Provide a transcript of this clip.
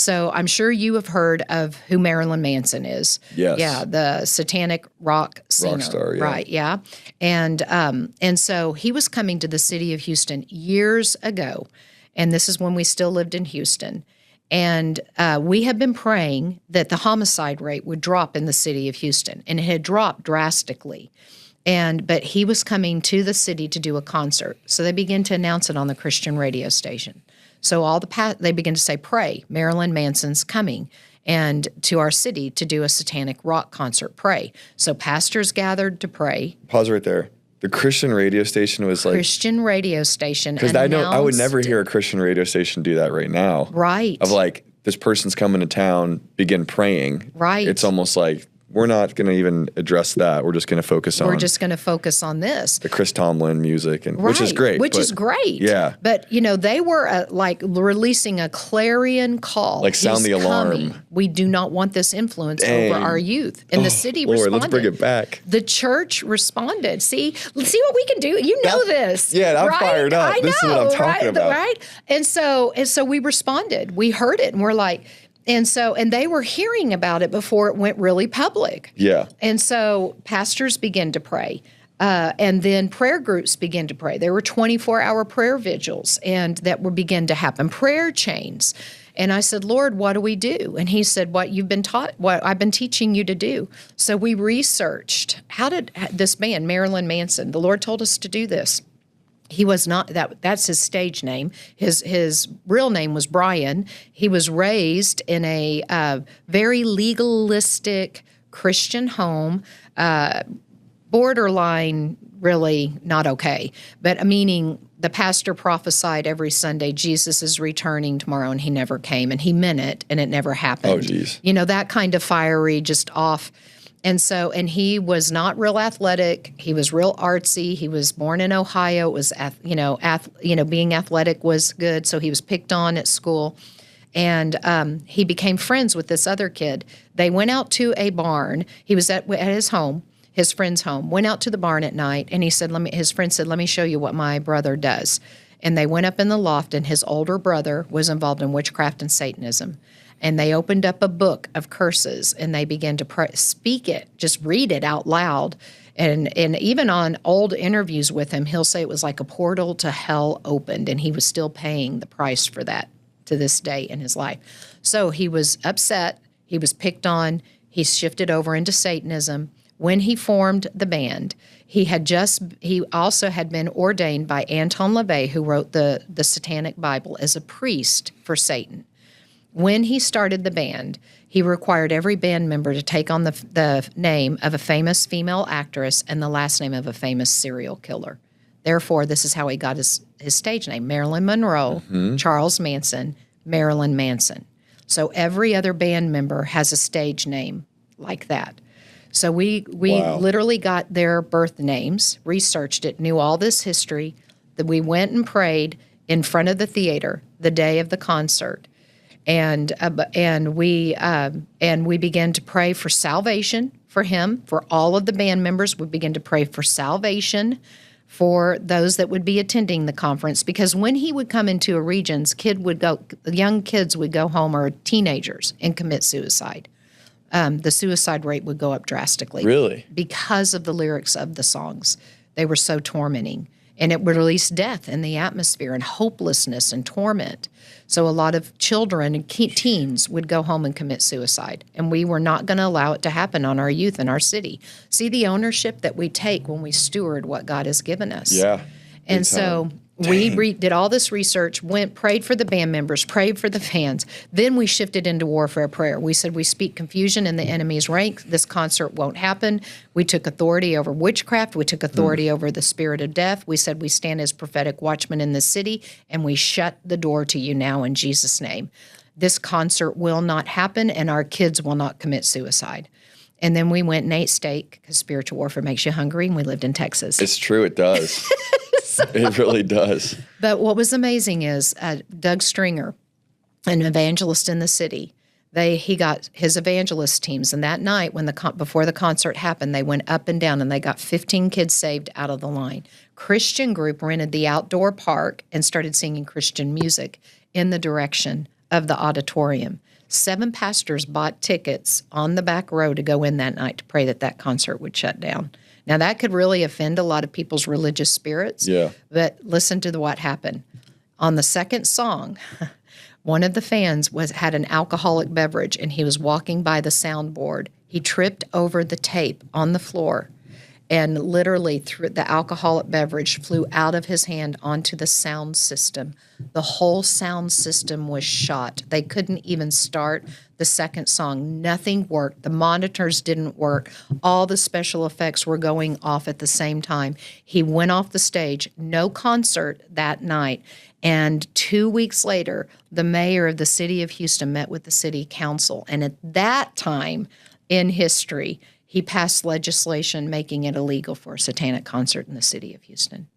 So I'm sure you have heard of who Marilyn Manson is. Yes. Yeah, the satanic rock singer. Rock star, yeah. Right, yeah. And so he was coming to the city of Houston years ago, and this is when we still lived in Houston. And we have been praying that the homicide rate would drop in the city of Houston, and it had dropped drastically. But he was coming to the city to do a concert. So they began to announce it on the Christian radio station. So they began to say, pray, Marilyn Manson's coming and to our city to do a satanic rock concert, pray. So pastors gathered to pray. Pause right there. The Christian radio station was like... Christian radio station because I would never hear a Christian radio station do that right now. Right. Of like, this person's coming to town, begin praying. Right. It's almost like, we're not going to even address that. We're just going to focus on... We're just going to focus on this. The Chris Tomlin music, and right. which is great. Which is great. Yeah. But, they were like releasing a clarion call. Like sound the alarm. Coming. We do not want this influence over our youth. And the city responded. Lord, let's bring it back. The church responded. See what we can do? You know this. Yeah, I'm right? fired up. I know, this is what I'm talking about. Right? And so we responded. We heard it, and we're like... And they were hearing about it before it went really public. Yeah. And so pastors began to pray. And then prayer groups began to pray. There were 24-hour prayer vigils, and that would begin to happen. Prayer chains. And I said, Lord, what do we do? And he said, what you've been taught, what I've been teaching you to do. So we researched, how did this man, Marilyn Manson, the Lord told us to do this. He was not that's his stage name. His real name was Brian. He was raised in a very legalistic Christian home, borderline really not okay. But meaning the pastor prophesied every Sunday, Jesus is returning tomorrow, and he never came, and he meant it, and it never happened. Oh, geez. That kind of fiery, just off. And he was not real athletic. He was real artsy. He was born in Ohio. It was, being athletic was good. So he was picked on at school. And he became friends with this other kid. They went out to a barn. He was at his home, his friend's home, went out to the barn at night. And his friend said, let me show you what my brother does. And they went up in the loft, and his older brother was involved in witchcraft and Satanism. And they opened up a book of curses, and they began to speak it, just read it out loud. And even on old interviews with him, he'll say it was like a portal to hell opened, and he was still paying the price for that to this day in his life. So he was upset. He was picked on. He shifted over into Satanism. When he formed the band, he also had been ordained by Anton LaVey, who wrote the Satanic Bible, as a priest for Satan. When he started the band, he required every band member to take on the name of a famous female actress and the last name of a famous serial killer. Therefore, this is how he got his stage name: Marilyn Monroe, Charles Manson, Marilyn Manson. So every other band member has a stage name like that. So we literally got their birth names, researched it, knew all this history. That we went and prayed in front of the theater the day of the concert. And we began to pray for salvation for him, for all of the band members. We began to pray for salvation for those that would be attending the conference, because when he would come into a regions, young kids would go home, or teenagers, and commit suicide. The suicide rate would go up drastically. Really? Because of the lyrics of the songs. They were so tormenting. And it would release death in the atmosphere, and hopelessness and torment. So a lot of children and teens would go home and commit suicide. And we were not going to allow it to happen on our youth in our city. See the ownership that we take when we steward what God has given us. Yeah. And so we did all this research, prayed for the band members, prayed for the fans. Then we shifted into warfare prayer. We said, we speak confusion in the enemy's ranks. This concert won't happen. We took authority over witchcraft. We took authority over the spirit of death. We said, we stand as prophetic watchmen in the city, and we shut the door to you now in Jesus' name. This concert will not happen, and our kids will not commit suicide. And then we went and ate steak, because spiritual warfare makes you hungry, and we lived in Texas. It's true, it does. It really does. But what was amazing is Doug Stringer, an evangelist in the city, he got his evangelist teams, and that night before the concert happened, they went up and down, and they got 15 kids saved out of the line. Christian group rented the outdoor park and started singing Christian music in the direction of the auditorium. 7 pastors bought tickets on the back row to go in that night to pray that that concert would shut down. Now, that could really offend a lot of people's religious spirits. Yeah. But listen to what happened. On the second song, one of the fans had an alcoholic beverage, and he was walking by the soundboard. He tripped over the tape on the floor, and literally the alcoholic beverage flew out of his hand onto the sound system. The whole sound system was shot. They couldn't even start the second song. Nothing worked. The monitors didn't work. All the special effects were going off at the same time. He went off the stage. No concert that night. And 2 weeks later, the mayor of the city of Houston met with the city council. And at that time in history, he passed legislation making it illegal for a satanic concert in the city of Houston.